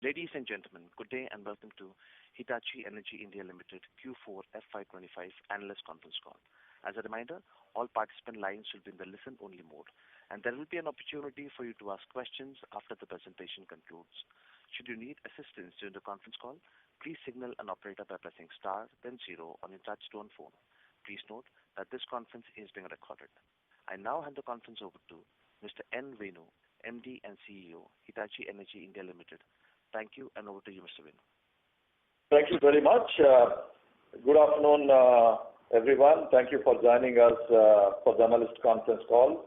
Ladies and gentlemen, good day and welcome to Hitachi Energy India Limited Q4 FY25 Analyst Conference Call. As a reminder, all participant lines will be in the listen-only mode, and there will be an opportunity for you to ask questions after the presentation concludes. Should you need assistance during the conference call, please signal an operator by pressing star, then zero on your touch-tone phone. Please note that this conference is being recorded. I now hand the conference over to Mr. N. Venu, MD and CEO, Hitachi Energy India Limited. Thank you, and over to you, Mr. Venu. Thank you very much. Good afternoon, everyone. Thank you for joining us for the analyst conference call.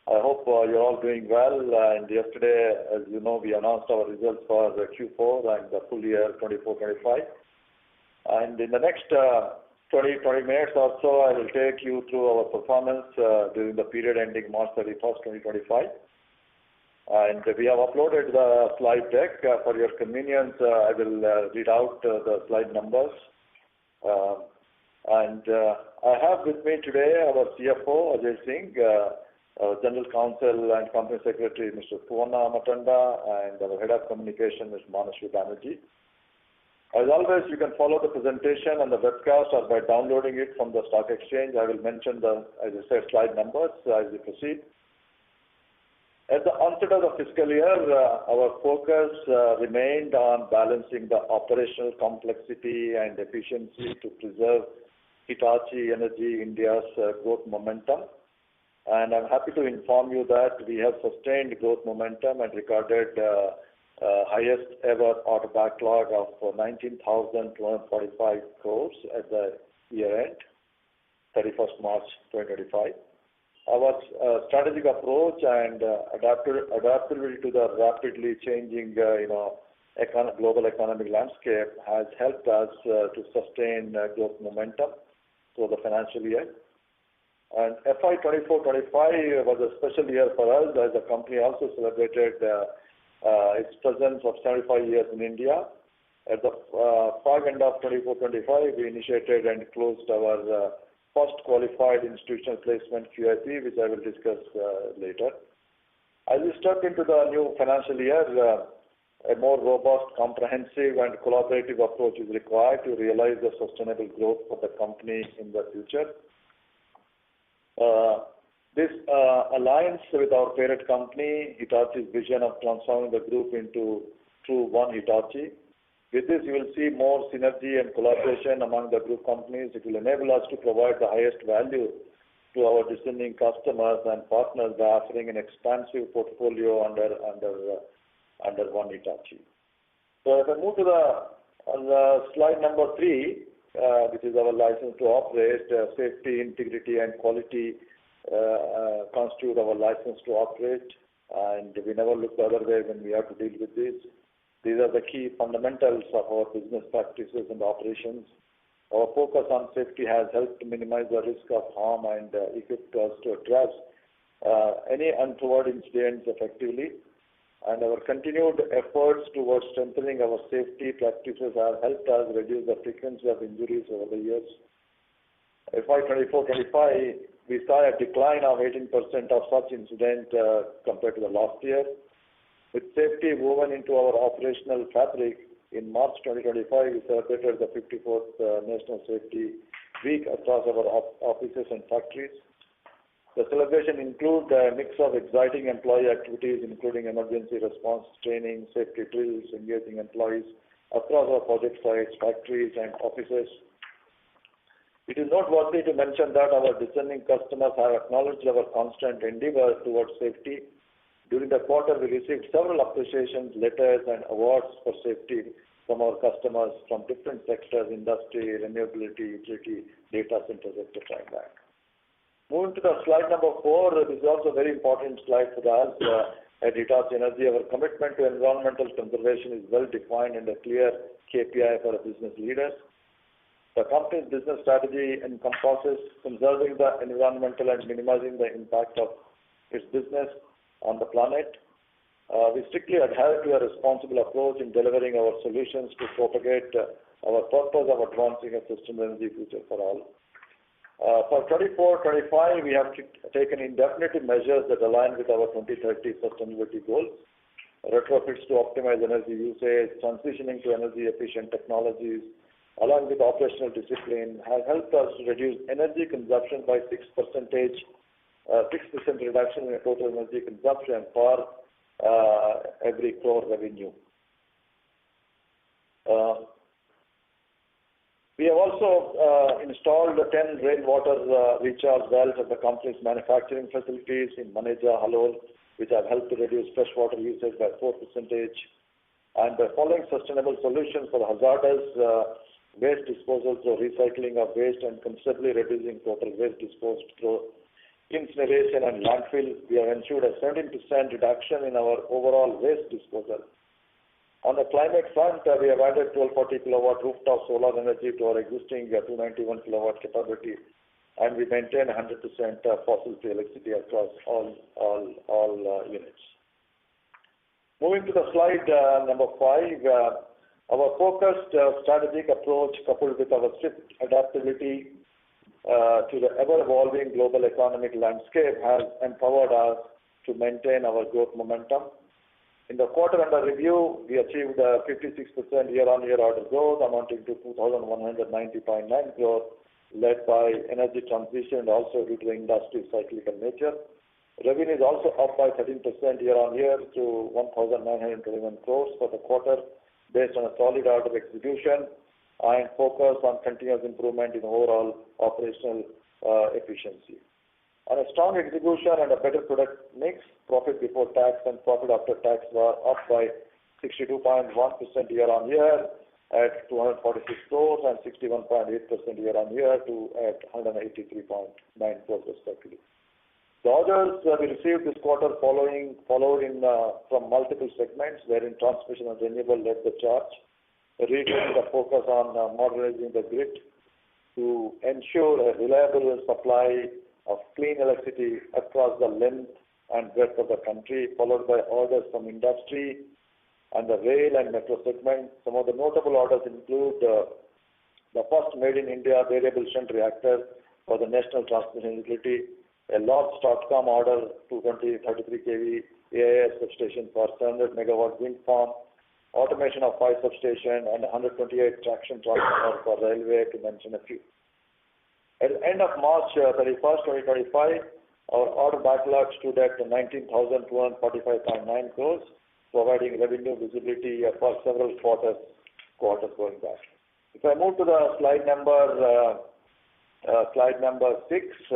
I hope you're all doing well. And yesterday, as you know, we announced our results for the Q4 and the full year 24-25. And in the next 20 minutes or so, I will take you through our performance during the period ending March 31st, 2025. And we have uploaded the slide deck. For your convenience, I will read out the slide numbers. And I have with me today our CFO, Ajay Singh, our General Counsel and Company Secretary, Mr. Purna Matanda, and our Head of Communication, Mr. Manashwi Banerjee. As always, you can follow the presentation and the webcast or by downloading it from the stock exchange. I will mention the, as I said, slide numbers as we proceed. At the onset of the fiscal year, our focus remained on balancing the operational complexity and efficiency to preserve Hitachi Energy India's growth momentum. And I'm happy to inform you that we have sustained growth momentum and recorded highest ever order backlog of 19,245 crores at the year end, 31st March 2025. Our strategic approach and adaptability to the rapidly changing, global economic landscape has helped us to sustain growth momentum through the financial year. And FY2024-25 was a special year for us, as the company also celebrated its presence of 75 years in India. At the far end of 24-25, we initiated and closed our first qualified institutional placement QIP, which I will discuss later. As we step into the new financial year, a more robust, comprehensive, and collaborative approach is required to realize the sustainable growth for the company in the future. This aligns with our parent company, Hitachi's vision of transforming the group into true one Hitachi. With this, you will see more synergy and collaboration among the group companies. It will enable us to provide the highest value to our discerning customers and partners by offering an expansive portfolio under one Hitachi. So if I move to the slide number 3, which is our license to operate, safety, integrity, and quality constitute our license to operate, and we never look the other way when we have to deal with this. These are the key fundamentals of our business practices and operations. Our focus on safety has helped to minimize the risk of harm and equipped us to address any untoward incidents effectively. And our continued efforts towards strengthening our safety practices have helped us reduce the frequency of injuries over the years. FY24-25, we saw a decline of 18% of such incidents compared to the last year. With safety woven into our operational fabric, in March 2025, we celebrated the 54th National Safety Week across our offices and factories. The celebration included a mix of exciting employee activities, including emergency response training, safety drills, engaging employees across our project sites, factories, and offices. It is noteworthy to mention that our discerning customers have acknowledged our constant endeavor towards safety. During the quarter, we received several appreciation letters and awards for safety from our customers from different sectors: industry, renewability, utility, data centers, etc. Moving to the slide number 4, this is also a very important slide for us at Hitachi Energy. Our commitment to environmental conservation is well defined and a clear KPI for our business leaders. The company's business strategy encompasses conserving the environmental and minimizing the impact of its business on the planet. We strictly adhere to a responsible approach in delivering our solutions to propagate our purpose of advancing a sustainable energy future for all. For 24-25, we have taken indefinite measures that align with our 2030 sustainability goals. retrofits to optimize energy usage, transitioning to energy-efficient technologies, along with operational discipline, has helped us reduce energy consumption by 6% reduction in total energy consumption for every crore revenue. We have also installed 10 rainwater recharge wells at the company's manufacturing facilities in Maneja, Halol, which have helped to reduce freshwater usage by 4%. And by following sustainable solutions for hazardous waste disposal through recycling of waste and considerably reducing total waste disposed through incineration and landfill, we have ensured a 17% reduction in our overall waste disposal. On the climate front, we have added 1240 kilowatt rooftop solar energy to our existing 291 kilowatt capability, and we maintain 100% fossil-free electricity across all units. Moving to the slide number 5, our focused strategic approach coupled with our strict adaptability to the ever-evolving global economic landscape has empowered us to maintain our growth momentum. In the quarter under review, we achieved 56% year-on-year order growth amounting to 2,190.9 crore, led by energy transition and also due to the industry cyclical nature. Revenue is also up by 13% year-on-year to 1,921 crores for the quarter, based on a solid order execution and focus on continuous improvement in overall operational efficiency. On a strong execution and a better product mix, profit before tax and profit after tax were up by 62.1% year-on-year at 246 crores and 61.8% year-on-year to at 183.9 crores respectively. The orders we received this quarter followed in from multiple segments, wherein transmission and renewable led the charge, reiterating the focus on modernizing the grid to ensure a reliable supply of clean electricity across the length and breadth of the country, followed by orders from industry and the rail and metro segment. Some of the notable orders include the first made in India variable shunt reactor for the national transmission utility, a large STATCOM order 220-33 kV AIS substation for 700 megawatt wind farm, automation of 5 substation and 128 traction transformer for railway, to mention a few. At the end of March 31st, 2025, our order backlog stood at 19,245.9 crores, providing revenue visibility for several quarters going back. If I move to the slide number 6,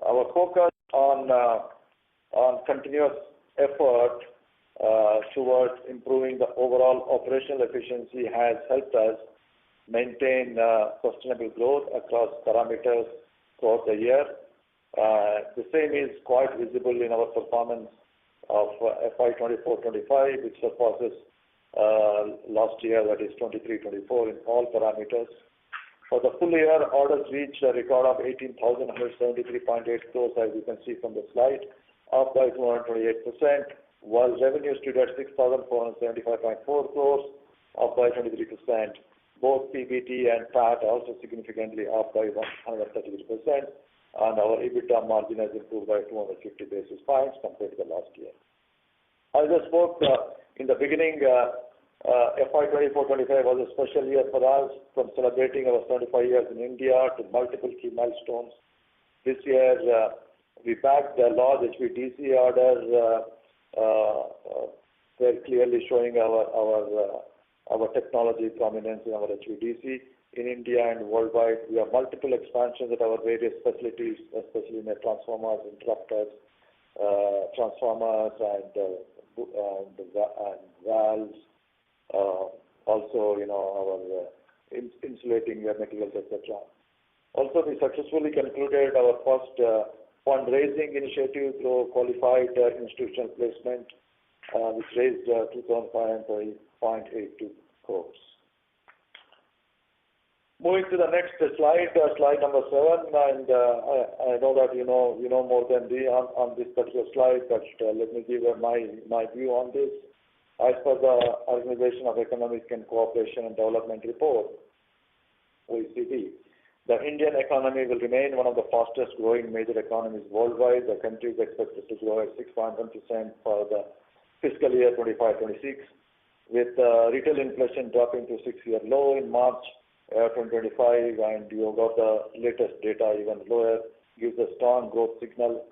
our focus on continuous effort towards improving the overall operational efficiency has helped us maintain sustainable growth across parameters throughout the year. The same is quite visible in our performance of FY2024-25, which surpasses last year, that is 23-24, in all parameters. For the full year, orders reached a record of 18,173.8 crores, as you can see from the slide, up by 228%, while revenue stood at 6,475.4 crores, up by 23%. Both PBT and PAT also significantly up by 133%, and our EBITDA margin has improved by 250 basis points compared to the last year. As I spoke in the beginning, FY2024-25 was a special year for us, from celebrating our 75 years in India to multiple key milestones. This year, we bagged a large HVDC order, very clearly showing our technology prominence in our HVDC in India and worldwide. We have multiple expansions at our various facilities, especially in the transformers, interrupters, transformers and valves. Also, our insulating materials, etc. Also, we successfully concluded our first fundraising initiative through qualified institutional placement, which raised 2,500.82 crores. Moving to the next slide, slide number 7, and I know that you know more than me on this particular slide, but let me give my view on this. As per the Organization of Economic and Cooperation and Development report, OECD, the Indian economy will remain one of the fastest growing major economies worldwide. The country is expected to grow at 6.1% for the fiscal year 25-26, with retail inflation dropping to 6-year low in March 2025, and you got the latest data even lower, gives a strong growth signal.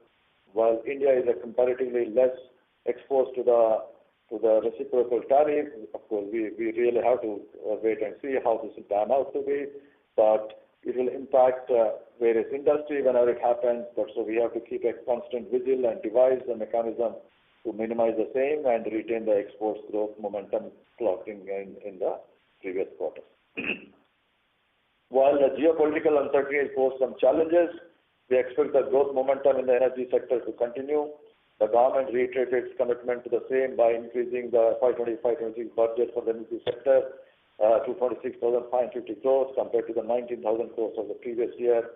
While India is comparatively less exposed to the reciprocal tariff, of course, we really have to wait and see how this will pan out to be, but it will impact various industries whenever it happens. But so we have to keep a constant vigil and devise a mechanism to minimize the same and retain the exports growth momentum clocking in the previous quarter. While the geopolitical uncertainty poses some challenges, we expect the growth momentum in the energy sector to continue. The government reiterated its commitment to the same by increasing the FY2025-26 budget for the energy sector to 26,550 crores compared to the 19,000 crores of the previous year.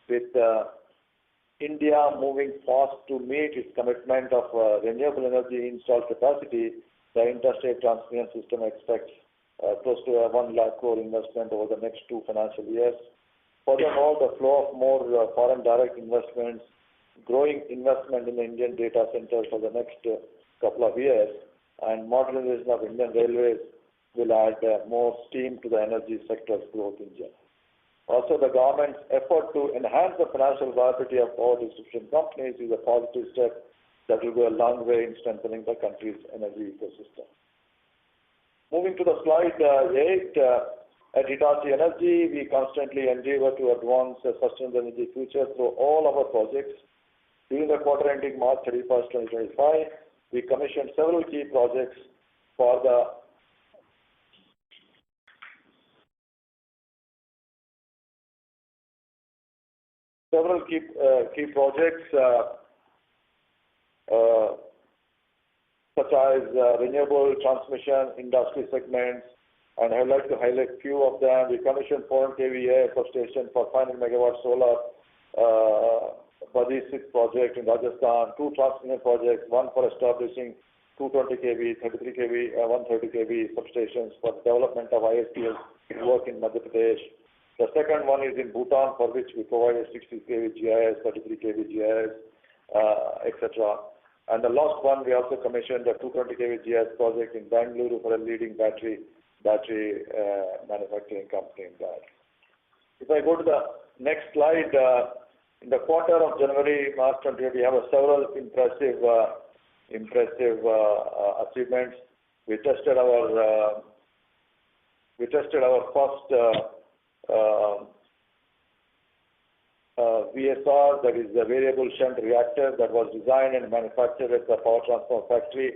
With India moving fast to meet its commitment of renewable energy installed capacity, the interstate transmission system expects close to a 1 lakh crore investment over the next 2 financial years. Furthermore, the flow of more foreign direct investments, growing investment in the Indian data centers for the next couple of years, and modernization of Indian railways will add more steam to the energy sector's growth engine. Also, the government's effort to enhance the financial viability of power distribution companies is a positive step that will go a long way in strengthening the country's energy ecosystem. Moving to the slide 8, at Hitachi Energy, we constantly endeavor to advance a sustainable energy future through all our projects. During the quarter ending March 31st, 2025, we commissioned several key projects for the such as renewable transmission industry segments, and I would like to highlight a few of them. We commissioned 400 kVA substation for 500 megawatt solar Badhi-6 project in Rajasthan, 2 transmission projects, one for establishing 220 kV, 33 kV, 130 kV substations for development of ISPS work in Madhya Pradesh. The second one is in Bhutan, for which we provided 60 kV GIS, 33 kV GIS, etc. And the last one, we also commissioned a 220 kV GIS project in Bangalore for a leading battery manufacturing company in that. If I go to the next slide, in the quarter of January-March 2020, we have several impressive achievements. We tested our first VSR, that is the variable shunt reactor, that was designed and manufactured at the power transformer factory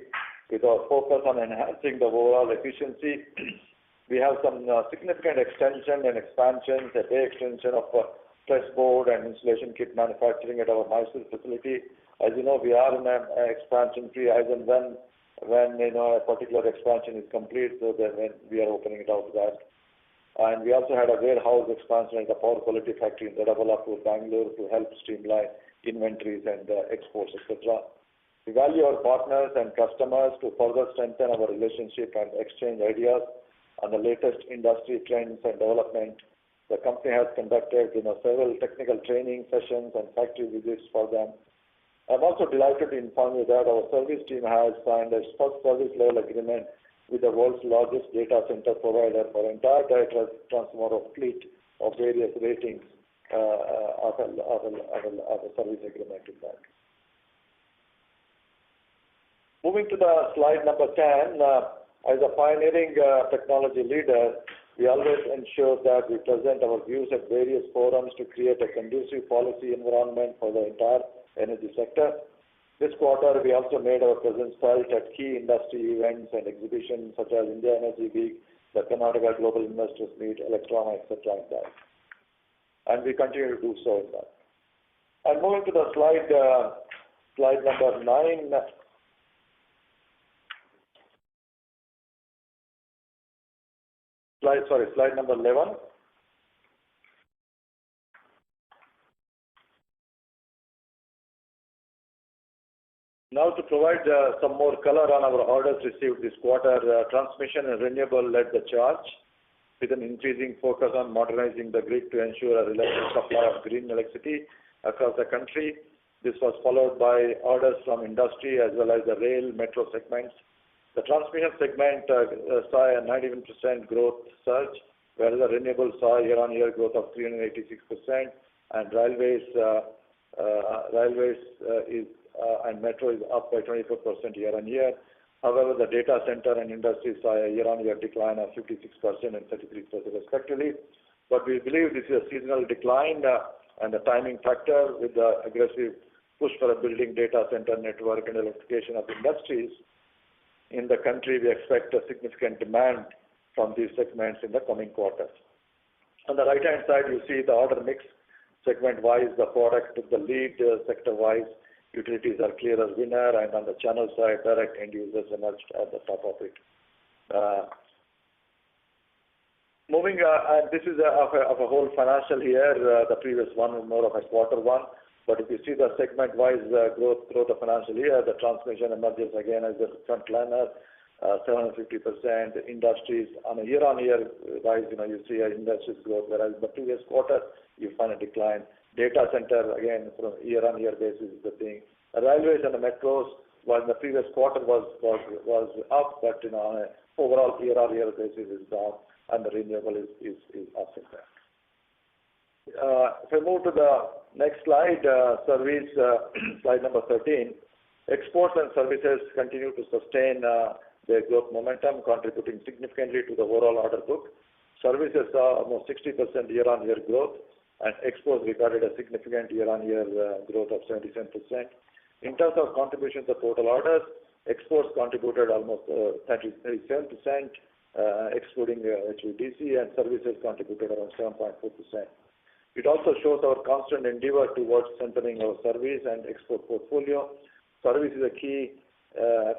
with our focus on enhancing the overall efficiency. We have some significant extension and expansions, a bay extension of press board and installation kit manufacturing at our Mysore facility. As you know, we are in an expansion free as and when a particular expansion is complete, so then when we are opening it out to that. And we also had a warehouse expansion at the power quality factory in Doddaballapur, Bangalore, to help streamline inventories and exports, etc. We value our partners and customers to further strengthen our relationship and exchange ideas on the latest industry trends and development. The company has conducted several technical training sessions and factory visits for them. I'm also delighted to inform you that our service team has signed a first service level agreement with the world's largest data center provider for entire data transformer of fleet of various ratings of a service agreement with that. Moving to the slide number 10, as a pioneering technology leader, we always ensure that we present our views at various forums to create a conducive policy environment for the entire energy sector. This quarter, we also made our presence felt at key industry events and exhibitions such as India Energy Week, the Karnataka Global Investors Meet, Electrona, etc. like that. And we continue to do so in that. And moving to the slide number 9. Slide number 11. Now to provide some more color on our orders received this quarter, transmission and renewable led the charge with an increasing focus on modernizing the grid to ensure a reliable supply of green electricity across the country. This was followed by orders from industry as well as the rail, metro segments. The transmission segment saw a 91% growth surge, whereas the renewable saw year-on-year growth of 386%, and railways and metro is up by 24% year-on-year. However, the data center and industry saw a year-on-year decline of 56% and 33% respectively. But we believe this is a seasonal decline and a timing factor with the aggressive push for a building data center network and electrification of industries. In the country, we expect a significant demand from these segments in the coming quarters. On the right-hand side, you see the order mix segment-wise. The product took the lead sector-wise. Utilities are clear as winner, and on the channel side, direct end users emerged at the top of it. This is of a whole financial year. The previous one was more of a quarter one. But if you see the segment-wise growth throughout the financial year, the transmission emerges again as the frontliner, 750%. Industries on a year-on-year rise, you see industries growth, whereas the previous quarter you find a decline. Data center again from year-on-year basis is the thing. The railways and the metros, while the previous quarter was up, but on an overall year-on-year basis is down, and the renewable is up in there. If I move to the next slide, service, slide number 13. Exports and services continue to sustain their growth momentum, contributing significantly to the overall order book. Services saw almost 60% year-on-year growth, and exports recorded a significant year-on-year growth of 77%. In terms of contribution to total orders, exports contributed almost 37%, excluding HVDC, and services contributed around 7.4%. It also shows our constant endeavor towards strengthening our service and export portfolio. Service is a key.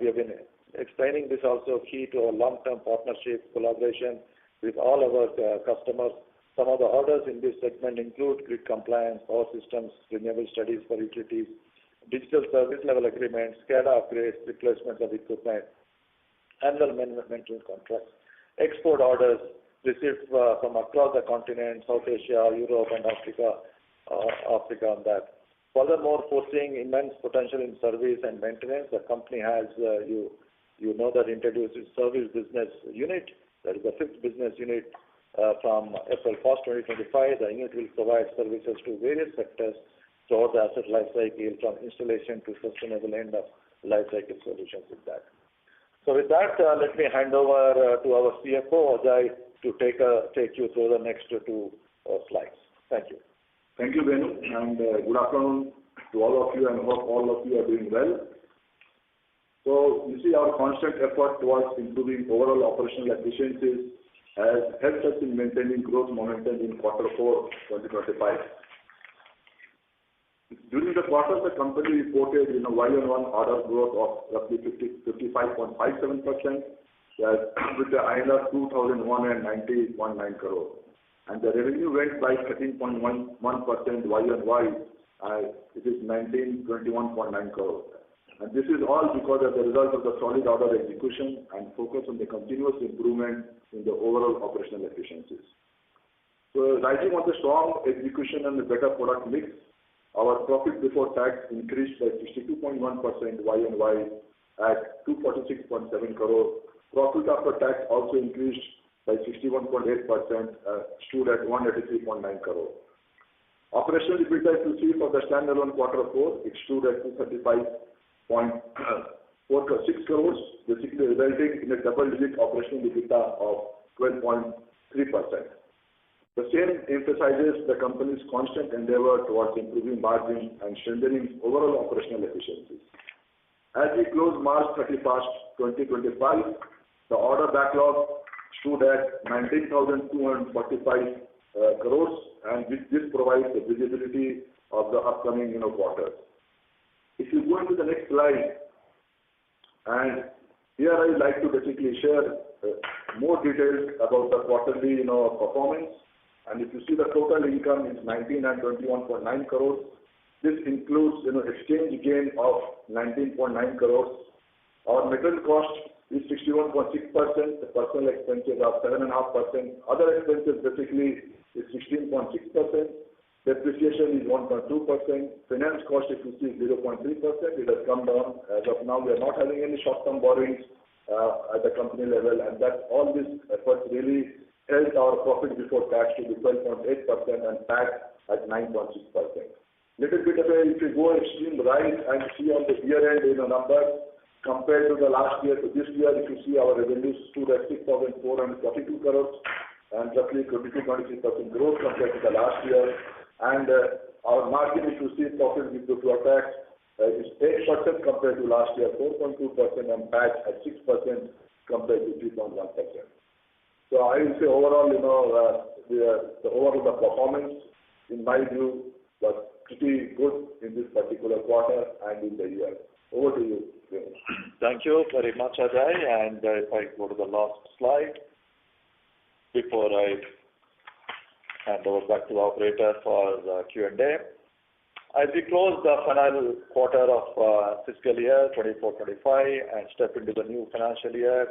We have been explaining this also key to our long-term partnership collaboration with all our customers. Some of the orders in this segment include grid compliance, power systems, renewable studies for utilities, digital service level agreements, SCADA upgrades, replacements of equipment, annual maintenance contracts, export orders received from across the continent, South Asia, Europe, and Africa on that. Furthermore, foreseeing immense potential in service and maintenance, the company has, introduced its service business unit. That is the fifth business unit from FY2024-25. The unit will provide services to various sectors throughout the asset life cycle, from installation to sustainable end of life cycle solutions with that. So with that, let me hand over to our CFO, Ajay, to take you through the next two slides. Thank you. Thank you, Venu, and good afternoon to all of you, and hope all of you are doing well. So you see our constant effort towards improving overall operational efficiencies has helped us in maintaining growth momentum in quarter 4, 2025. During the quarter, the company reported Y-on-Y order growth of roughly 55.57%, with the INR 2,190.9 crore. And the revenue went by 13.11% Y-on-Y, it is 1921.9 crore. And this is all because of the result of the solid order execution and focus on the continuous improvement in the overall operational efficiencies. So rising on the strong execution and the better product mix, our profit before tax increased by 62.1% Y-on-Y at 246.7 crore. Profit after tax also increased by 61.8%, stood at 183.9 crore. Operational EBITDA, if you see for the standalone quarter 4, it stood at 235.46 crores, basically resulting in a double-digit operational EBITDA of 12.3%. The same emphasizes the company's constant endeavor towards improving margin and strengthening overall operational efficiencies. As we close March 31st, 2025, the order backlog stood at 19,245 crores, and this provides the visibility of the upcoming quarters. If you go into the next slide, and here I would like to basically share more details about the quarterly performance. And if you see, the total income is 1921.9 crores. This includes exchange gain of 19.9 crores. Our material cost is 61.6%. The personal expenses are 7.5%. Other expenses basically is 16.6%. Depreciation is 1.2%. Finance cost, if you see, 0.3%. It has come down. As of now, we are not having any short-term borrowings at the company level, and that all these efforts really helped our profit before tax to be 12.8% and PAT at 9.6%. Little bit of a, if you go extreme right and see on the year-end numbers, compared to the last year to this year, if you see our revenues stood at 6,442 crores and roughly 22-23% growth compared to the last year. And our margin, if you see, profit before tax is 8% compared to last year, 4.2%, and PAT at 6% compared to 3.1%. So I will say overall, the overall performance, in my view, was pretty good in this particular quarter and in the year. Over to you, Vinesh. Thank you very much, Ajay. And if I go to the last slide, before I hand over back to the operator for the Q&A. As we close the final quarter of fiscal year 24-25 and step into the new financial year,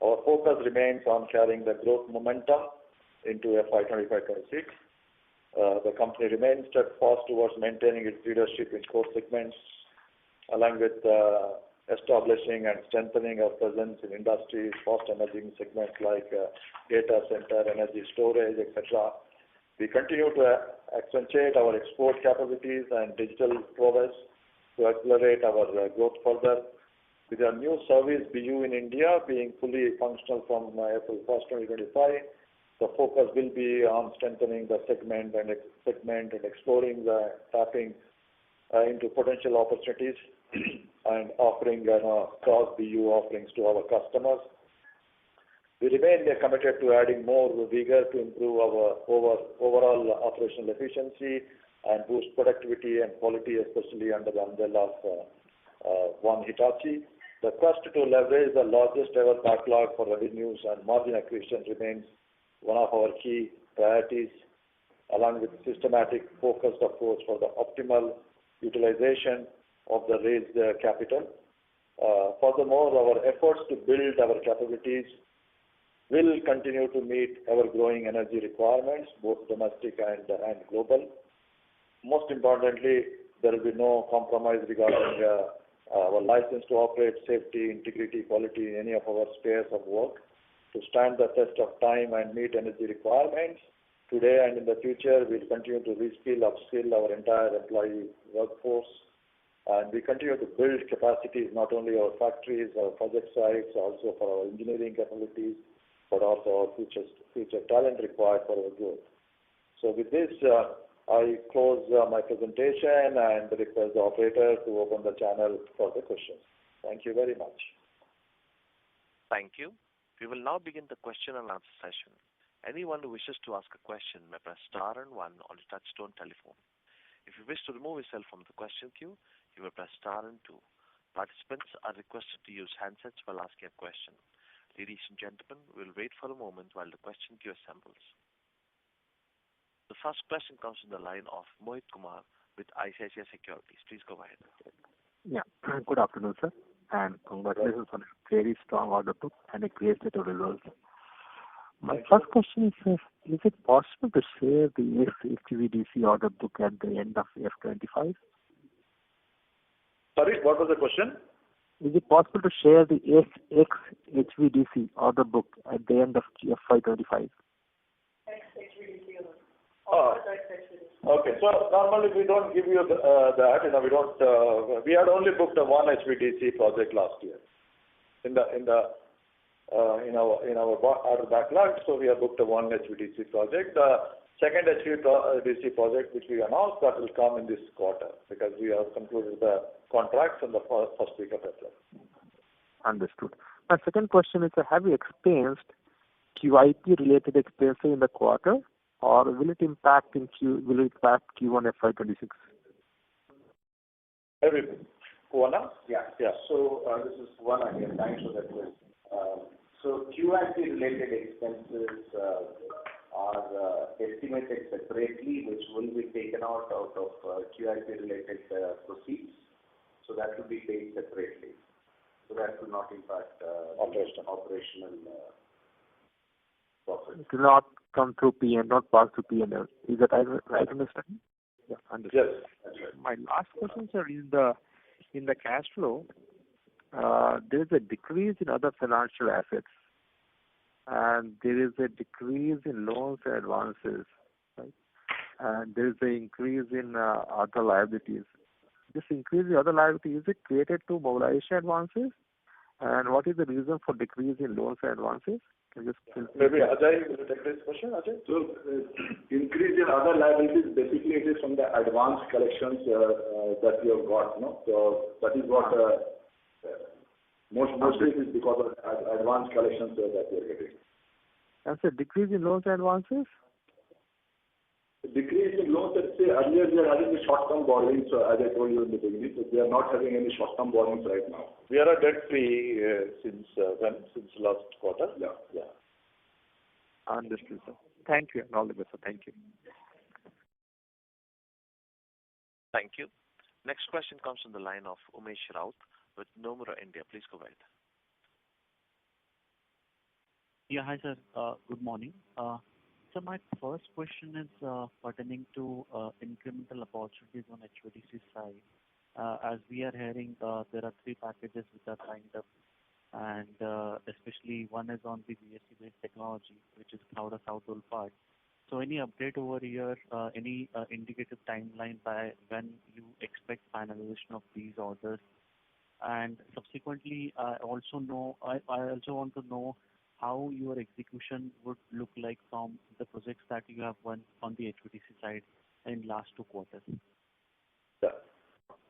our focus remains on carrying the growth momentum into FY25-26. The company remains steadfast towards maintaining its leadership in core segments, along with establishing and strengthening our presence in industries, fast emerging segments like data center, energy storage, etc. We continue to accentuate our export capabilities and digital prowess to accelerate our growth further. With our new service BU in India being fully functional from April 1st, 2025, the focus will be on strengthening the segment and exploring the tapping into potential opportunities and offering cross BU offerings to our customers. We remain committed to adding more vigor to improve our overall operational efficiency and boost productivity and quality, especially under the umbrella of One Hitachi. The quest to leverage the largest ever backlog for revenues and margin acquisition remains one of our key priorities, along with systematic focused approach for the optimal utilization of the raised capital. Furthermore, our efforts to build our capabilities will continue to meet our growing energy requirements, both domestic and global. Most importantly, there will be no compromise regarding our license to operate, safety, integrity, quality in any of our spheres of work to stand the test of time and meet energy requirements. Today and in the future, we'll continue to reskill, upskill our entire employee workforce, and we continue to build capacities, not only our factories, our project sites, also for our engineering capabilities, but also our future talent required for our growth. So with this, I close my presentation and request the operator to open the channel for the questions. Thank you very much. Thank you. We will now begin the question and answer session. Anyone who wishes to ask a question may press star and one on the touchtone telephone. If you wish to remove yourself from the question queue, you may press star and two. Participants are requested to use handsets while asking a question. Ladies and gentlemen, we'll wait for a moment while the question queue assembles. The first question comes from the line of Mohit Kumar with ICICI Securities. Please go ahead. Yeah, good afternoon, sir, and congratulations on a very strong order book and a great set of results. My first question is it possible to share the HVDC order book at the end of F25? Sorry, what was the question? Is it possible to share the HVDC order book at the end of FY25? Oh, okay. So normally we don't give you that. We had only booked one HVDC project last year in our order backlog. So we have booked one HVDC project. The second HVDC project which we announced, that will come in this quarter because we have concluded the contracts in the first week of April. Understood. My second question is, have you experienced QIP related expenses in the quarter, or will it impact Q1 FY26? Everything. Kuwana? Yeah. So this is Kuwana again. Thanks for that question. So QIP related expenses are estimated separately, which will be taken out of QIP related proceeds. So that will be paid separately. So that will not impact operational profit. It will not come through P&L, not pass through P&L. Is that right understanding? Yeah, understood. Yes, that's right. My last question, sir, is in the cash flow, there is a decrease in other financial assets, and there is a decrease in loans and advances, right? And there is an increase in other liabilities. This increase in other liabilities, is it created to mobilization advances? And what is the reason for decrease in loans and advances? Can you just Maybe Ajay will take this question. Ajay? So, increase in other liabilities, basically it is from the advance collections that we have got, no? So that is what mostly it is because of advance collections that we are getting. And so decrease in loans and advances? Decrease in loans, let's say earlier we are having the short-term borrowings, as I told you in the beginning, so we are not having any short-term borrowings right now. We are a debt-free since last quarter. Yeah. Understood, sir. Thank you, and all the best, sir. Thank you. Thank you. Next question comes from the line of Umesh Raut with Nomura India. Please go ahead. Yeah, hi, sir. Good morning. So my first question is pertaining to incremental opportunities on HVDC side. As we are hearing, there are 3 packages which are lined up, and especially one is on the VSC-based technology, which is Khavda South Olpad. So any update over here, any indicative timeline by when you expect finalization of these orders? And subsequently, I also want to know how your execution would look like from the projects that you have won on the HVDC side in last 2 quarters. Yeah.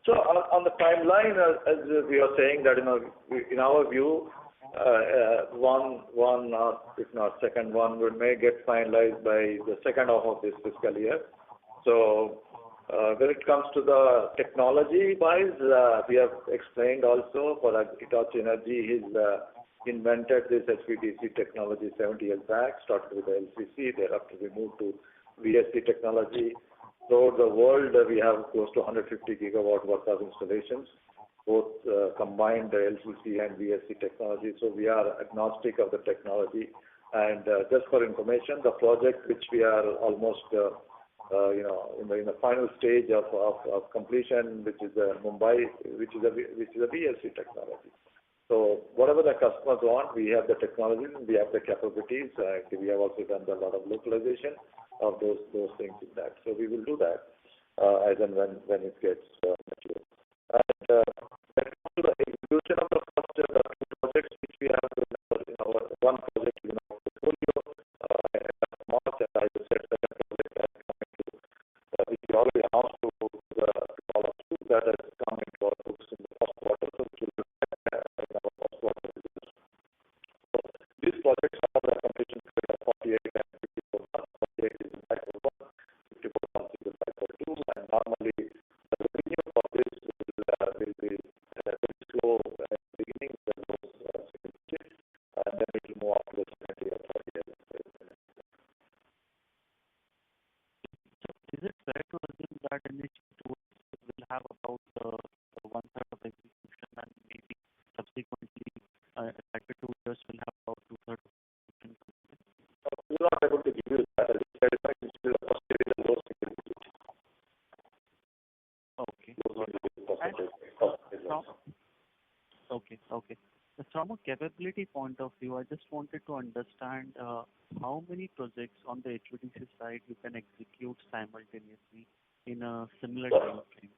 So on the timeline, as we are saying that in our view, one if not second one may get finalized by the second half of this fiscal year. So when it comes to the technology wise, we have explained also for Hitachi Energy, he's invented this HVDC technology 70 years back, started with the LCC, thereafter we moved to VSC technology. Throughout the world, we have close to 150 gigawatt worth of installations, both combined LCC and VSC technology. So we are agnostic of the technology. And just for information, the project which we are almost in the final stage of completion, which is Mumbai, which is a VSC technology. So whatever the customers want, we have the technology, we have the capabilities, and we have also done a lot of localization of those things in that. So we will do that as and when it gets mature. And when it comes to the execution of the first two projects which we have in our one project in our portfolio, March, and I said second project has come into which we already announced to all of you that has come into our books in the first quarter, so which will reflect in our first quarter results. So these projects have a completion period of 48 and 54 months. 48 is in cycle 1, 54 months is in cycle 2, and normally the revenue for this will be very slow at the beginning, then goes significant, and then it will move on to the second year, third year. So is it fair to assume that in each tool will have about 1/3 of execution, and maybe subsequently after 2 years will have about 2/3 of execution? We are not able to give you that. As I said, it's still the first year is the lowest execution. Okay. Okay. From a capability point of view, I just wanted to understand how many projects on the HVDC side you can execute simultaneously in a similar time frame.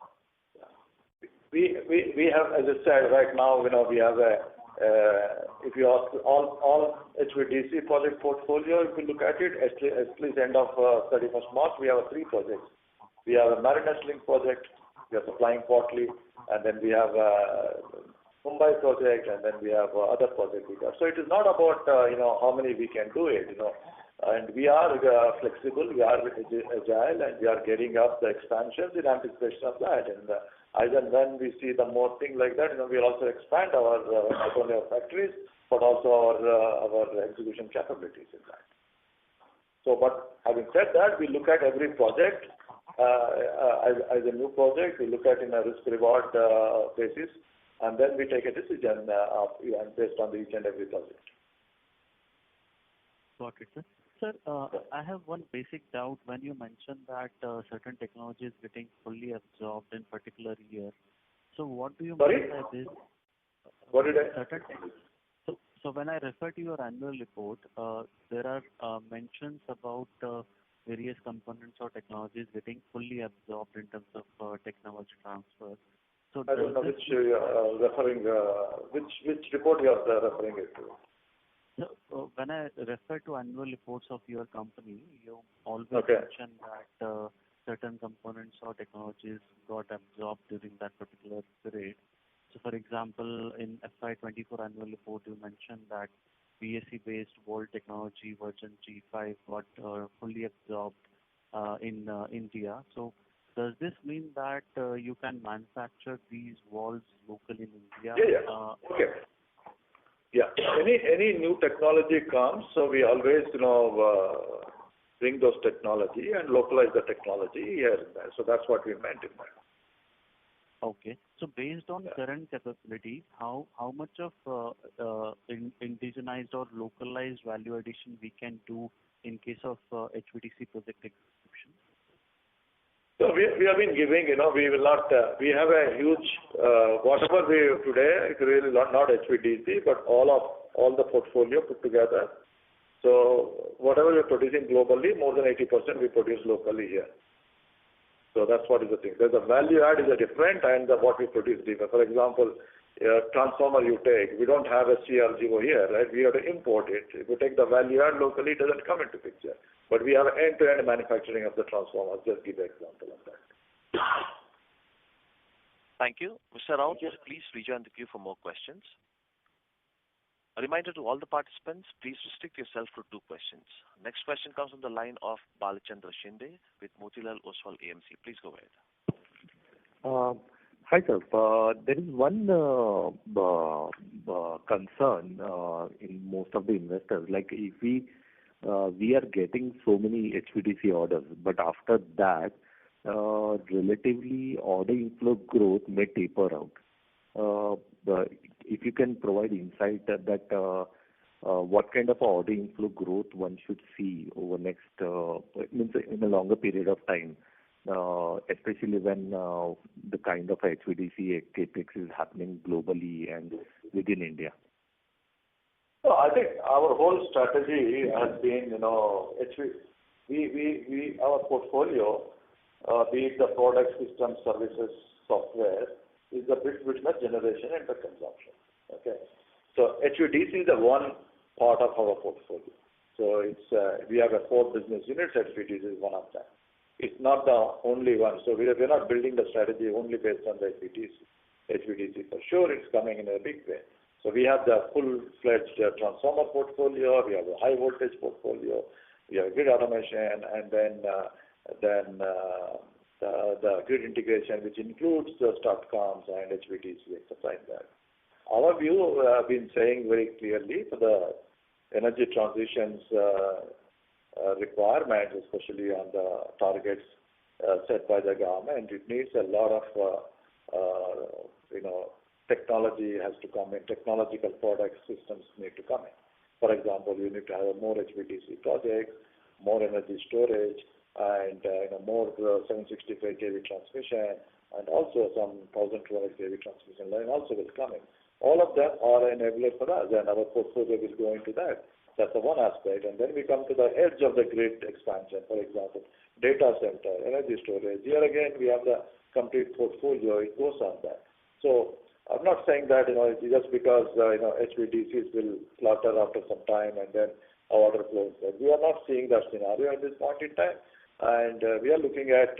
We have, as I said, right now, we have if you ask all HVDC project portfolio, if you look at it, at least end of 31st March, we have 3 projects. We have a Marinus Link project, we are supplying quarterly, and then we have Mumbai project, and then we have other projects we got. So it is not about how many we can do it, and we are flexible, we are agile, and we are getting up the expansions in anticipation of that. And as and when we see the more thing like that, we'll also expand our not only our factories but also our execution capabilities in that. So, but having said that, we look at every project as a new project. We look at in a risk-reward basis, and then we take a decision based on each and every project. Got it, sir. Sir, I have one basic doubt when you mentioned that certain technology is getting fully absorbed in particular year. So what do you mean by this? What did I? Certain so when I refer to your annual report, there are mentions about various components or technologies getting fully absorbed in terms of technology transfer. So I don't know which you are referring, which report you are referring it to. So, when I refer to annual reports of your company, you always mention that certain components or technologies got absorbed during that particular period. So, for example, in FY24 annual report, you mentioned that BSC-based Volt technology version G5 got fully absorbed in India. So, does this mean that you can manufacture these walls locally in India? Okay. Yeah. Any new technology comes, so we always, bring those technology and localize the technology here and there. So that's what we meant in that. Okay. So based on current capabilities, how much of indigenized or localized value addition we can do in case of HVDC project execution? So we have been giving, we will not, we have a huge, whatever we have today, it's really not HVDC, but all the portfolio put together. So whatever we are producing globally, more than 80% we produce locally here. So that's what is the thing. There's a value add is a different and what we produce different. For example, transformer you take, we don't have a CRGO here, right? We have to import it. If you take the value add locally, it doesn't come into picture. But we have end-to-end manufacturing of the transformers. Just give an example of that. Thank you. Mr. Raut, please rejoin the queue for more questions. A reminder to all the participants, please restrict yourself to 2 questions. Next question comes from the line of Balachandra Shinde with Motilal Oswal AMC. Please go ahead. Hi, sir. There is one concern in most of the investors. Like if we are getting so many HVDC orders, but after that, relatively order inflow growth may taper out. If you can provide insight that what kind of order inflow growth one should see over next in a longer period of time, especially when the kind of HVDC capex is happening globally and within India. So I think our whole strategy has been, our portfolio, be it the product, system, services, software, is the bit witness generation and the consumption. Okay. So HVDC is the one part of our portfolio. So it's we have 4 business units. HVDC is one of them. It's not the only one. So we're not building the strategy only based on the HVDC. HVDC for sure it's coming in a big way. So we have the full-fledged transformer portfolio. We have a high voltage portfolio. We have grid automation, and then the grid integration, which includes the STATCOMs and HVDC, etc. like that. Our view, I've been saying very clearly, for the energy transitions requirements, especially on the targets set by the government, it needs a lot of, technology has to come in. Technological product systems need to come in. For example, you need to have more HVDC projects, more energy storage, and more 765 kV transmission, and also some 1200 kV transmission line also will come in. All of them are enabler for us, and our portfolio will go into that. That's the one aspect. And then we come to the edge of the grid expansion, for example, data center, energy storage. Here again, we have the complete portfolio. It goes on that. So I'm not saying that, just because, HVDCs will flutter after some time and then our order flows. We are not seeing that scenario at this point in time. And we are looking at,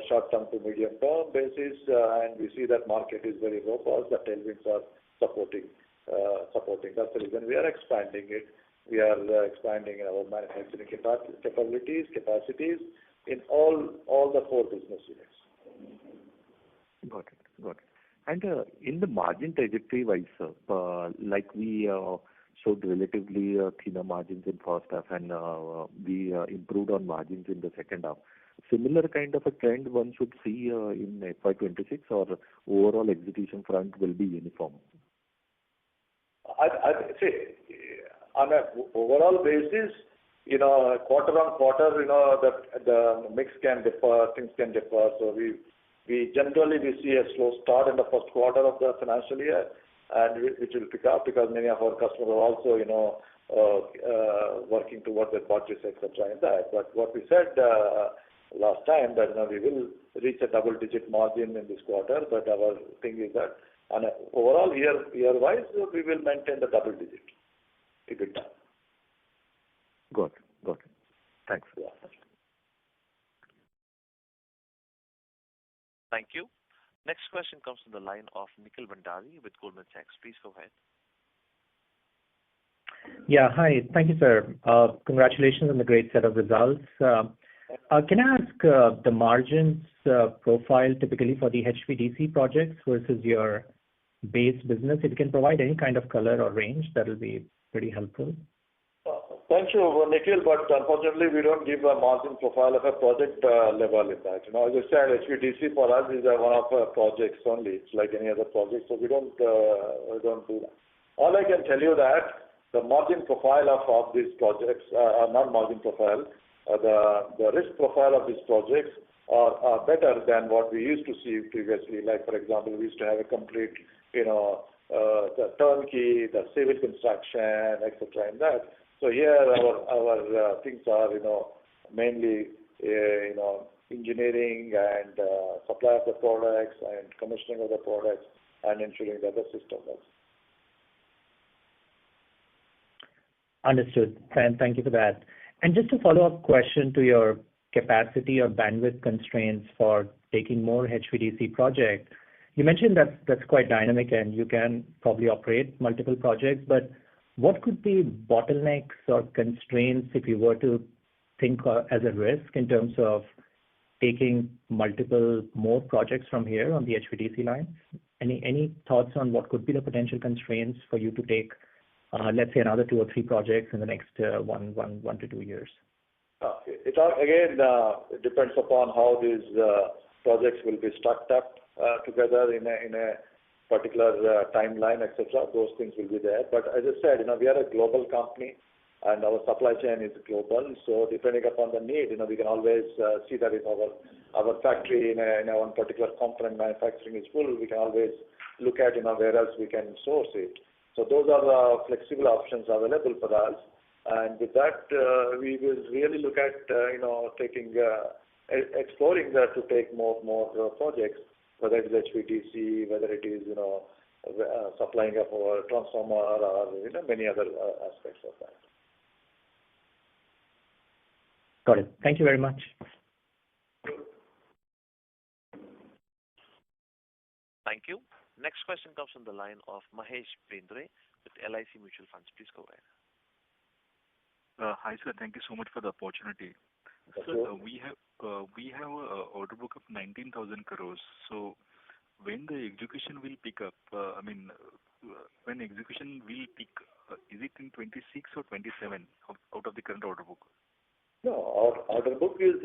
short-term to medium-term basis, and we see that market is very robust. The tailwinds are supporting. That's the reason we are expanding it. We are expanding our manufacturing capacities in all the 4 business units. Got it. And in the margin trajectory-wise, like we showed relatively thinner margins in first half, and we improved on margins in the second half. Similar kind of a trend one should see in FY26, or overall execution front will be uniform? on an overall basis, quarter on quarter, the mix can differ, things can differ. So we generally see a slow start in the first quarter of the financial year, and which will pick up because many of our customers are also, working towards their budgets, etc. in that. But what we said last time that we will reach a double-digit margin in this quarter, but our thing is that on a overall year-wise, we will maintain the double-digit EBITDA. Got it. Thanks. Yeah. Thank you. Next question comes from the line of Nikhil Bhandari with Goldman Sachs. Please go ahead. Yeah, hi. Thank you, sir. Congratulations on the great set of results. Can I ask the margins profile typically for the HVDC projects versus your base business? If you can provide any kind of color or range, that will be pretty helpful. Thank you, Nikhil, but unfortunately, we don't give a margin profile of a project level in that. As I said, HVDC for us is one of our projects only. It's like any other project, so we don't do that. All I can tell you that the margin profile of these projects are not margin profile. The risk profile of these projects are better than what we used to see previously. Like, for example, we used to have a complete, the turnkey, the civil construction, etc. in that. So here our things are, mainly, engineering and supply of the products and commissioning of the products and ensuring that the system works. Understood. And thank you for that. And just a follow-up question to your capacity or bandwidth constraints for taking more HVDC projects. You mentioned that that's quite dynamic and you can probably operate multiple projects, but what could be bottlenecks or constraints if you were to think as a risk in terms of taking multiple more projects from here on the HVDC lines? Any thoughts on what could be the potential constraints for you to take, let's say, another 2 or 3 projects in the next 1 to 2 years? It depends upon how these projects will be stacked up together in a particular timeline, etc. Those things will be there. But as I said, we are a global company and our supply chain is global. So depending upon the need, we can always see that if our factory in one particular component manufacturing is full, we can always look at where else we can source it. So those are the flexible options available for us. And with that, we will really look at exploring that to take more projects, whether it is HVDC, whether it is supplying of our transformer or many other aspects of that. Got it. Thank you very much. Thank you. Next question comes from the line of Mahesh Bendre with LIC Mutual Funds. Please go ahead. Hi, sir. Thank you so much for the opportunity. Thank Sir, you. we have an order book of 19,000 crores. So when the execution will pick up, when execution will peak, is it in 26 or 27 out of the current order book? No, our order book is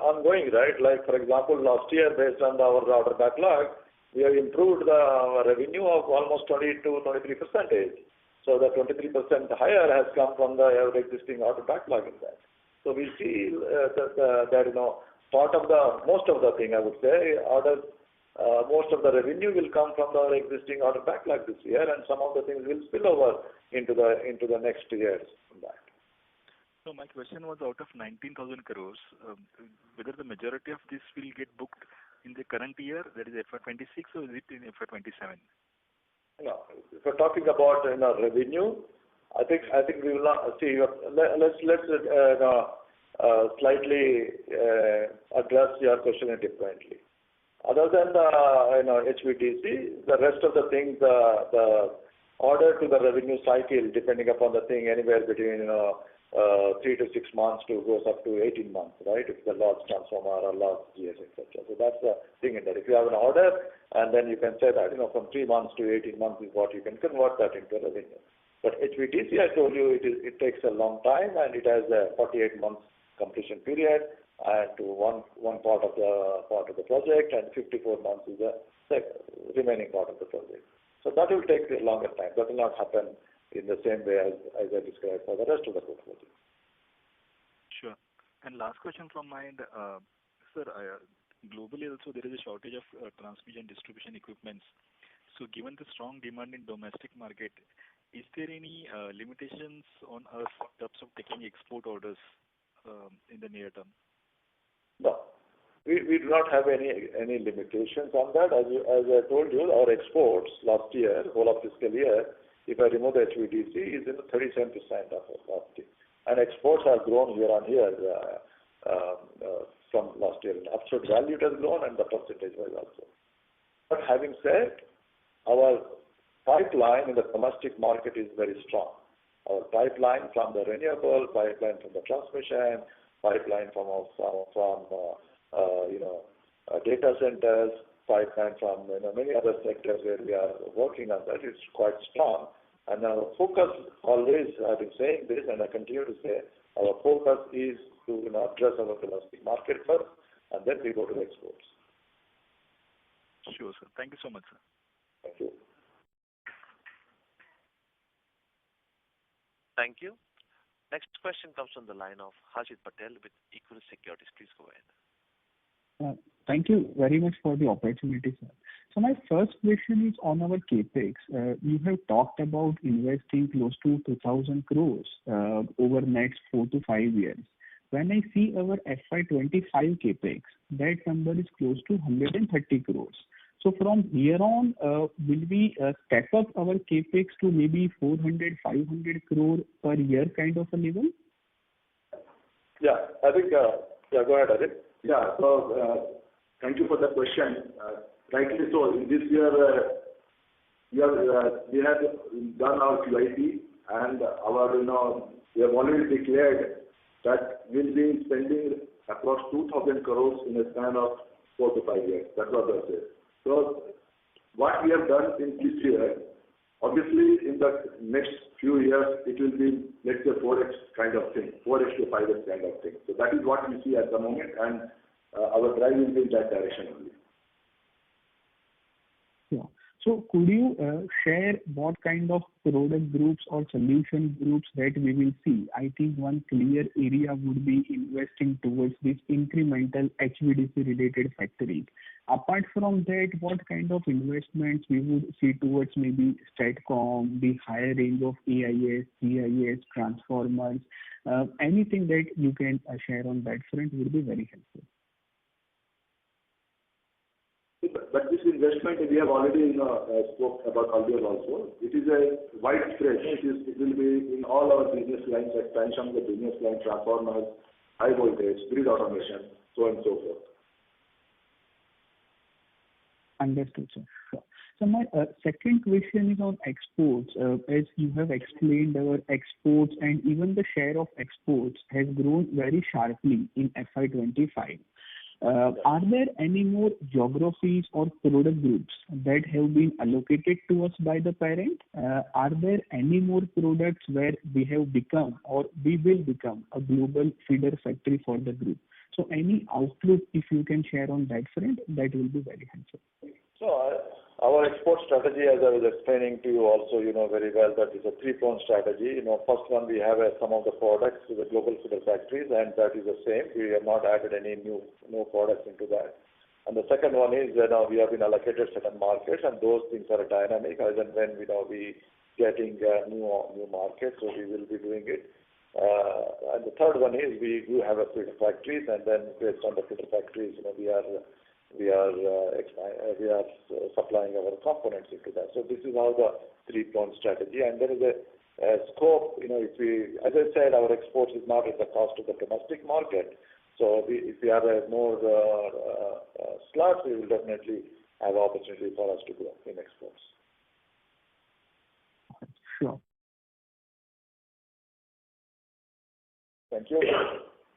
ongoing, right? Like, for example, last year, based on our order backlog, we have improved the revenue of almost 20 to 23%. So the 23% higher has come from the existing order backlog in that. So we see that most of the thing, I would say, most of the revenue will come from our existing order backlog this year, and some of the things will spill over into the next years from that. So my question was, out of 19,000 crores, whether the majority of this will get booked in the current year, that is FY26, or is it in FY27? No, if we're talking about revenue, I think we will not see. Let's slightly address your question differently. Other than the HVDC, the rest of the things, the order to the revenue cycle, depending upon the thing, anywhere between 3 to 6 months to goes up to 18 months, right? If the large transformer or large GS, etc. So that's the thing in that. If you have an order, and then you can say that from 3 months to 18 months is what you can convert that into revenue. But HVDC, I told you, it takes a long time, and it has a 48 months completion period, and to one part of the project, and 54 months is the remaining part of the project. So that will take a longer time. That will not happen in the same way as I described for the rest of the portfolio. Sure. And last question from my end, sir, globally also there is a shortage of transmission distribution equipments. So given the strong demand in domestic market, is there any limitations on us in terms of taking export orders in the near term? No. We do not have any limitations on that. As I told you, our exports last year, whole of fiscal year, if I remove the HVDC, is in 37% of last year. And exports have grown year on year from last year. In absolute value, it has grown, and the percentage-wise also. But having said, our pipeline in the domestic market is very strong. Our pipeline from the renewable, pipeline from the transmission, pipeline from data centers, pipeline from many other sectors where we are working on that is quite strong. And our focus always, I've been saying this, and I continue to say, our focus is to address our domestic market first, and then we go to exports. Sure, sir. Thank you so much, sir. Thank you. Thank you. Next question comes from the line of Harshit Patel with Equirus Securities. Please go ahead. Thank you very much for the opportunity, sir. So my first question is on our capex. You have talked about investing close to 2,000 crores over next 4 to 5 years. When I see our FY25 capex, that number is close to 130 crores. So from here on, will we step up our capex to maybe 400, 500 crore per year kind of a level? Yeah, I think, go ahead, Ajay. Yeah, so thank you for the question. Rightly so, in this year, we have done our QIP, and we have already declared that we'll be spending across 2,000 crores in a span of 4 to 5 years. That's what I said. So what we have done in this year, obviously in the next few years, it will be, let's say, 4x kind of thing, 4x to 5x kind of thing. So that is what we see at the moment, and our drive will be in that direction only. Yeah. So could you share what kind of product groups or solution groups that we will see? I think one clear area would be investing towards this incremental HVDC related factories. Apart from that, what kind of investments we would see towards maybe STATCOM, the higher range of AIS, GIS, transformers, anything that you can share on that front would be very helpful. But this investment we have already spoke about earlier also. It is a widespread. It will be in all our business lines, expansion of the business line, transformers, high voltage, grid automation, so on and so forth. Understood, sir. Sure. So my second question is on exports. As you have explained, our exports and even the share of exports has grown very sharply in FY25. Are there any more geographies or product groups that have been allocated to us by the parent? Are there any more products where we have become or we will become a global feeder factory for the group? So any outlook, if you can share on that front, that will be very helpful. So our export strategy, as I was explaining to you also, very well, that is a three-pronged strategy. First one, we have some of the products to the global feeder factories, and that is the same. We have not added any new products into that. And the second one is that we have been allocated certain markets, and those things are dynamic. As and when we getting new markets, so we will be doing it. And the third one is we do have a feeder factories, and then based on the feeder factories, we are supplying our components into that. So this is how the three-pronged strategy. And there is a scope. As I said, our exports is not at the cost of the domestic market. So if we have more slots, we will definitely have opportunity for us to grow in exports. Sure. Thank you.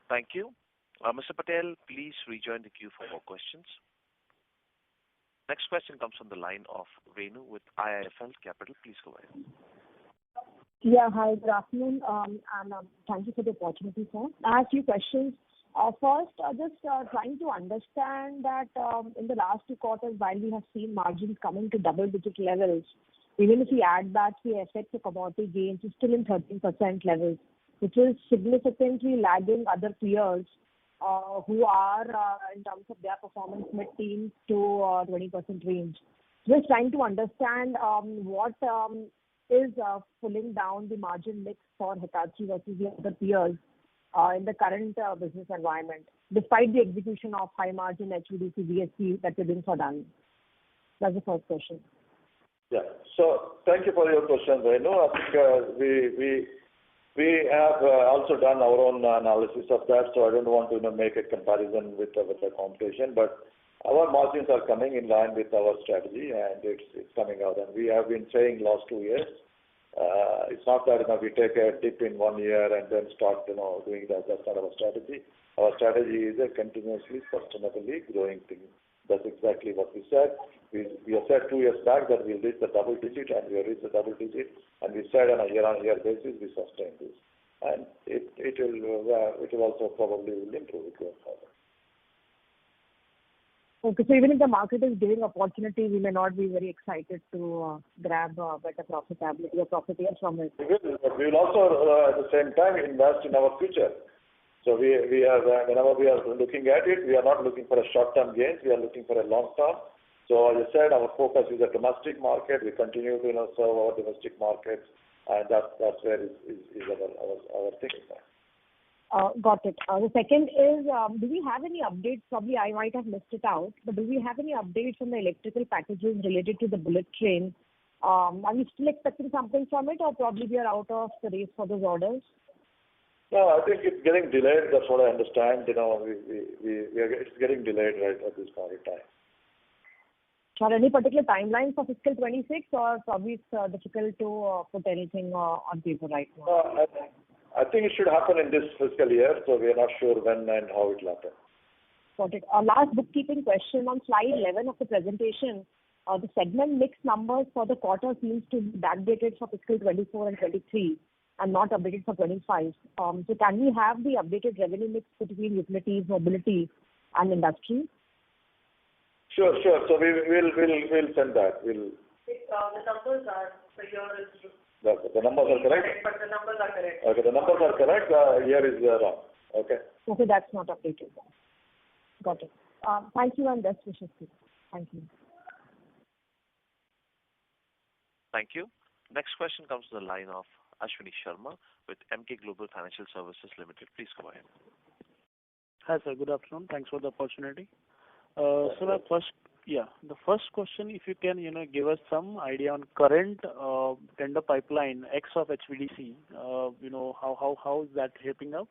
Thank you. Mr. Patel, please rejoin the queue for more questions. Next question comes from the line of Renu with IIFL Capital. Please go ahead. Yeah, hi, good afternoon, and thank you for the opportunity, sir. I have a few questions. First, just trying to understand that in the last 2 quarters, while we have seen margins coming to double-digit levels, Even if we add back the effects of commodity gains, it's still in 13% levels, which is significantly lagging other peers who are, in terms of their performance, mid-teens to 20% range. Just trying to understand what is pulling down the margin mix for Hitachi versus the other peers in the current business environment, despite the execution of high margin HVDC VSC that we're doing for done. That's the first question. Yeah. So thank you for your question, Renu. I think we have also done our own analysis of that, so I don't want to make a comparison with the competition, but our margins are coming in line with our strategy, and it's coming out. And we have been saying last 2 years, it's not that we take a dip in 1 year and then start doing that. That's not our strategy. Our strategy is a continuously, sustainably growing thing. That's exactly what we said. We have said 2 years back that we'll reach the double digit, and we have reached the double digit. And we said on a year-on-year basis we sustain this, and it will also probably will improve it going forward. Okay, so even if the market is giving opportunity, we may not be very excited to grab better profitability or profit from it. We will also at the same time invest in our future. So we are whenever we are looking at it, we are not looking for a short-term gains. We are looking for a long-term. So as I said, our focus is the domestic market. We continue to serve our domestic markets, and that's where is our thinking. Got it. The second is, do we have any updates? Probably I might have missed it out, but do we have any updates on the electrical packages related to the bullet train? Are we still expecting something from it, or probably we are out of the race for those orders? No, I think it's getting delayed. That's what I understand. It's getting delayed right at this point in time. Sure. Any particular timeline for fiscal 26, or probably it's difficult to put anything on paper right now? I think it should happen in this fiscal year, so we are not sure when and how it will happen. Got it. Last bookkeeping question. On slide 11 of the presentation, the segment mix numbers for the quarter seems to be backdated for fiscal 24 and 23 and not updated for 25. So can we have the updated revenue mix between utilities, mobility, and industry? Sure. So we'll send that. The numbers are, so here is... The numbers are correct? But the numbers are correct. Okay, the numbers are correct. Here is wrong. Okay. Okay, that's not updated. Got it. Thank you, and best wishes to you. Thank you. Thank you. Next question comes to the line of Ashwini Sharma with Emkay Global Financial Services Limited. Please go ahead. Hi, sir. Good afternoon. Thanks for the opportunity. So the first question, if you can, give us some idea on current tender pipeline X of HVDC. How is that shaping up?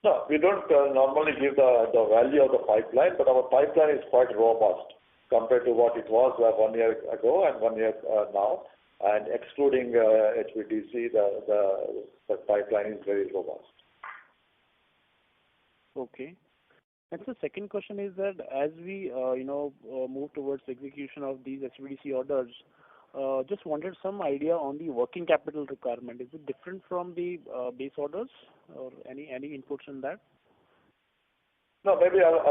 No, we don't normally give the value of the pipeline, but our pipeline is quite robust compared to what it was 1 year ago and 1 year now. And excluding HVDC, the pipeline is very robust. Okay. And the second question is that as we move towards execution of these HVDC orders, just wanted some idea on the working capital requirement. Is it different from the base orders, or any inputs in that? No, maybe our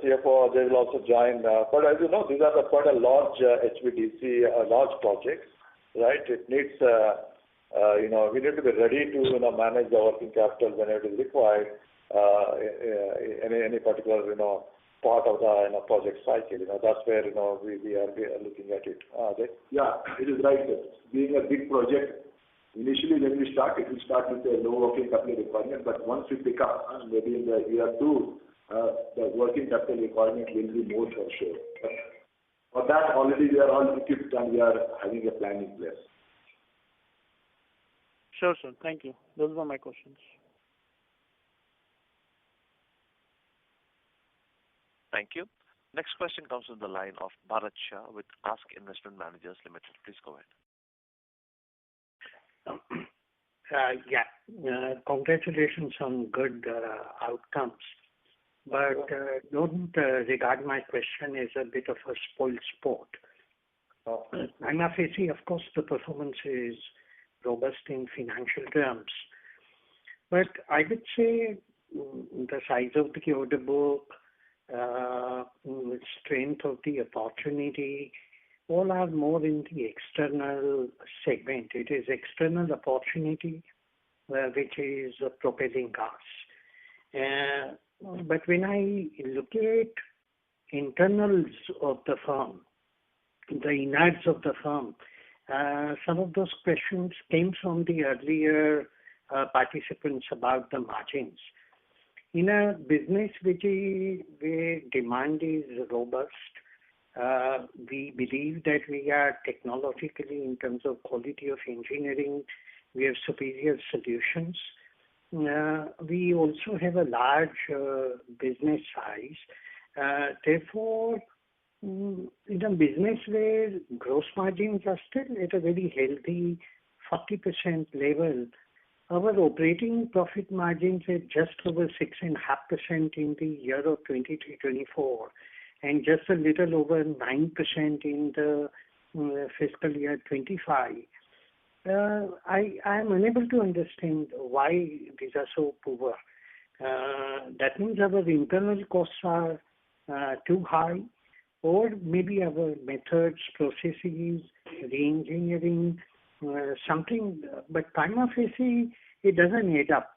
CFO Ajay will also join. But as you know, these are quite a large HVDC, large projects, right? It needs, we need to be ready to manage the working capital when it is required. Any particular part of the project cycle. That's where we are looking at it. Yeah, it is right. Being a big project, initially when we start, it will start with a low working capital requirement. But once we pick up, maybe in the year 2, the working capital requirement will be more for sure. But for that, already we are all equipped and we are having a plan in place. Sure, sir. Thank you. Those were my questions. Thank you. Next question comes from the line of Bharat Shah with Ask Investment Managers Limited. Please go ahead. Congratulations on good outcomes. But don't regard my question as a bit of a spoiled sport. I'm facing, of course, the performance is robust in financial terms. But I would say the size of the order book, strength of the opportunity, all are more in the external segment. It is external opportunity which is propelling us. But when I look at internals of the firm, the innards of the firm, some of those questions came from the earlier participants about the margins. In a business where demand is robust, we believe that we are technologically, in terms of quality of engineering, we have superior solutions. We also have a large business size. Therefore, in a business where gross margins are still at a very healthy 40% level, our operating profit margins are just over 6.5% in the year of 23-24, and just a little over 9% in the fiscal year 25. I am unable to understand why these are so poor. That means our internal costs are too high, or maybe our methods, processes, re-engineering, something, but prima facie, it doesn't add up.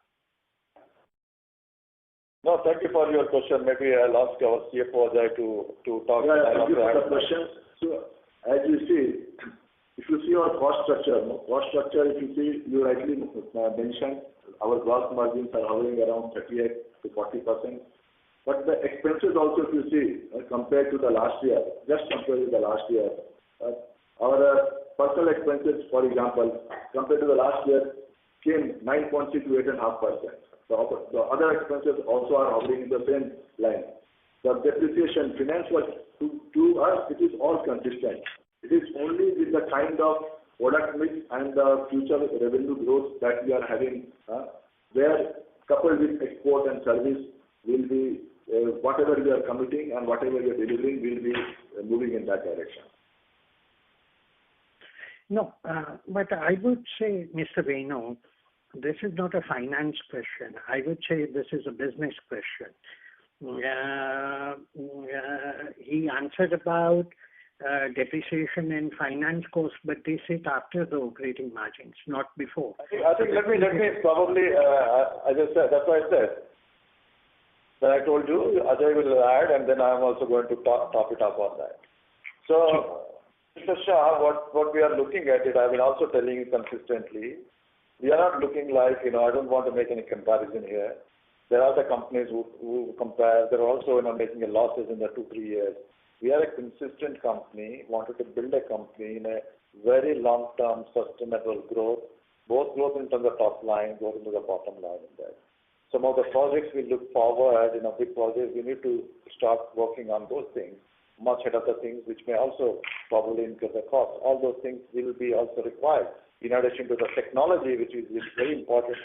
No, thank you for your question. Maybe I'll ask our CFO Ajay to talk. Yeah, thank you for the question. So, as you see, if you see our cost structure, if you see, you rightly mentioned, our gross margins are hovering around 38 to 40%. But the expenses also, if you see, compared to the last year, just compared to the last year, our personal expenses, for example, compared to the last year, came 9.6 to 8.5%. The other expenses also are hovering in the same line. The depreciation, finance was to us, it is all consistent. It is only with the kind of product mix and the future revenue growth that we are having, where coupled with export and service will be whatever we are committing and whatever we are delivering will be moving in that direction. No, but I would say, Mr. Venu, this is not a finance question. I would say this is a business question. He answered about depreciation and finance costs, but they sit after the operating margins, not before. I think let me probably, as I said, that's why I said, that I told you, Ajay will add, and then I'm also going to top it up on that. So, Mr. Shah, what we are looking at it, I've been also telling you consistently, we are not looking like, I don't want to make any comparison here. There are the companies who compare, they're also making losses in the 2-3 years. We are a consistent company, wanted to build a company in a very long-term sustainable growth, both growth in terms of top line, growth into the bottom line in that. Some of the projects we look forward, big projects, we need to start working on those things, much ahead of the things which may also probably incur the cost. All those things will be also required. In addition to the technology, which is very important.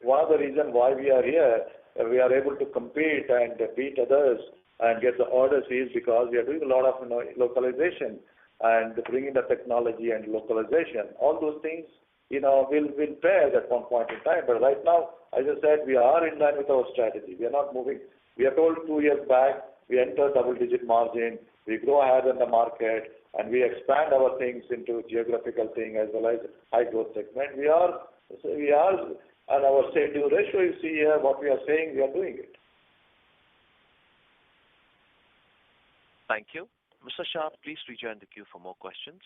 One of the reasons why we are here, we are able to compete and beat others and get the orders is because we are doing a lot of localization and bringing the technology and localization. All those things, will pay at one point in time. But right now, as I said, we are in line with our strategy. We are not moving. We are told 2 years back, we enter double-digit margin, we grow higher than the market, and we expand our things into geographical thing as well as high growth segment. We are, and our say-do ratio, you see here, what we are saying, we are doing it. Thank you. Mr. Shah, please rejoin the queue for more questions.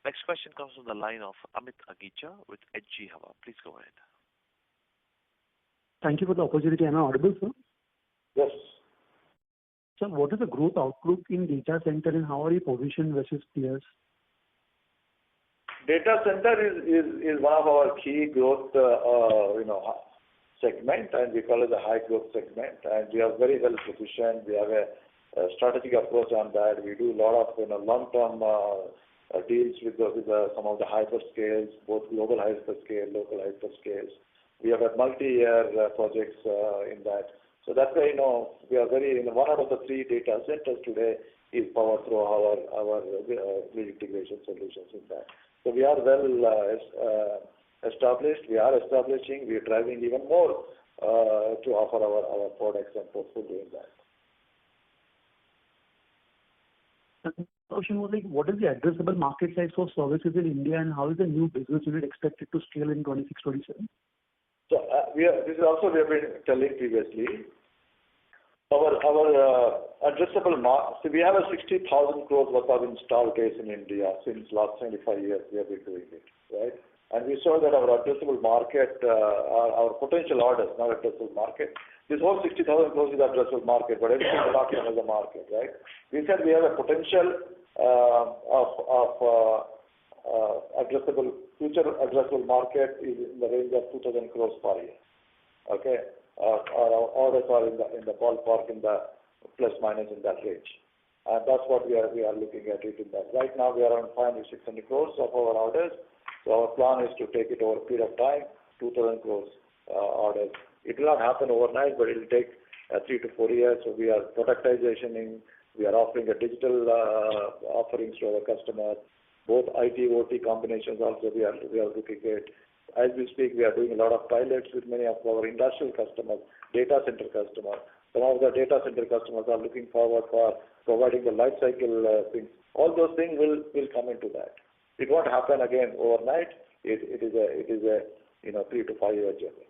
Next question comes from the line of Amit Agicha with HG Hawa. Please go ahead. Thank you for the opportunity. Am I audible, sir? Yes. Sir, what is the growth outlook in data center and how are you positioned versus peers? Data center is one of our key growth, segment, and we call it the high growth segment. And we are very well positioned. We have a strategic approach on that. We do a lot of long-term deals with some of the hyperscales, both global hyperscale, local hyperscales. We have a multi-year projects in that. So that's why we are very one out of the 3 data centers today is powered through our integration solutions in that. So we are well established. We are establishing. We are driving even more to offer our products and portfolio in that. question was like, what is the addressable market size for services in India, and how is the new business unit expected to scale in 26-27? So this is also we have been telling previously. Our addressable market. So we have a 60,000 crores worth of installed base in India since last 25 years. We have been doing it, right? And we saw that our addressable market, our potential orders, not addressable market. This whole 60,000 crores is addressable market, but everything is not as a market, right? We said we have a potential future addressable market is in the range of 2,000 crores per year. Okay, our orders are in the ballpark, in the plus minus in that range, and that's what we are looking at it in that. Right now we are around 500-600 crores of our orders. So our plan is to take it over a period of time, 2,000 crores orders. It will not happen overnight, but it will take 3 to 4 years. So we are productizationing. We are offering a digital offerings to our customers, both IT, OT combinations also we are looking at. As we speak, we are doing a lot of pilots with many of our industrial customers, data center customers. Some of the data center customers are looking forward for providing the life cycle things. All those things will come into that. It won't happen again overnight. It is a 3 to 5 year journey.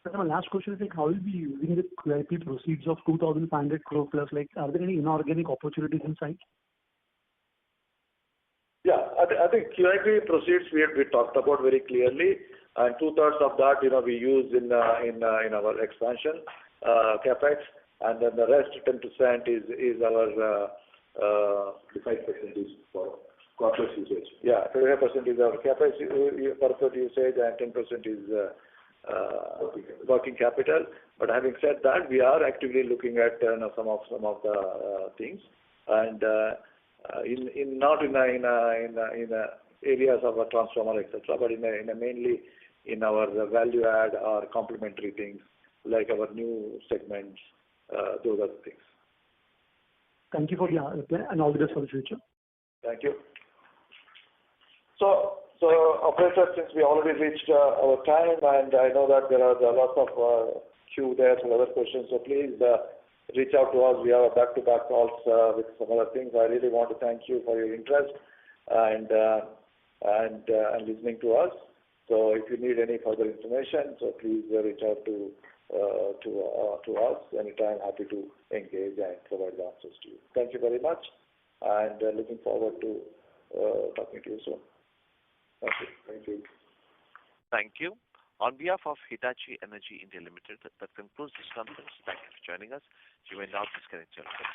So my last question is like, how will be using the QIP proceeds of 2,500 crore plus? Like, are there any inorganic opportunities in sight? Yeah, I think QIP proceeds we talked about very clearly, and 2/3 of that we use in our expansion capex, and then the rest 10% is our 5% is for corporate usage. Yeah, 25% is our capex corporate usage, and 10% is working capital. But having said that, we are actively looking at some of the things, and not in areas of a transformer, etc., but mainly in our value add or complementary things like our new segments. Those are the things. Thank you for the reply, and all the best for the future. Thank you. So operator, since we already reached our time, and I know that there are lots of queue there for other questions, so please reach out to us. We have a back-to-back calls with some other things. I really want to thank you for your interest and listening to us. So if you need any further information, so please reach out to us anytime. Happy to engage and provide the answers to you. Thank you very much, and looking forward to talking to you soon. Thank you. Thank you. Thank you. On behalf of Hitachi Energy India Limited, that concludes this conference. Thank you for joining us. You may now disconnect your line.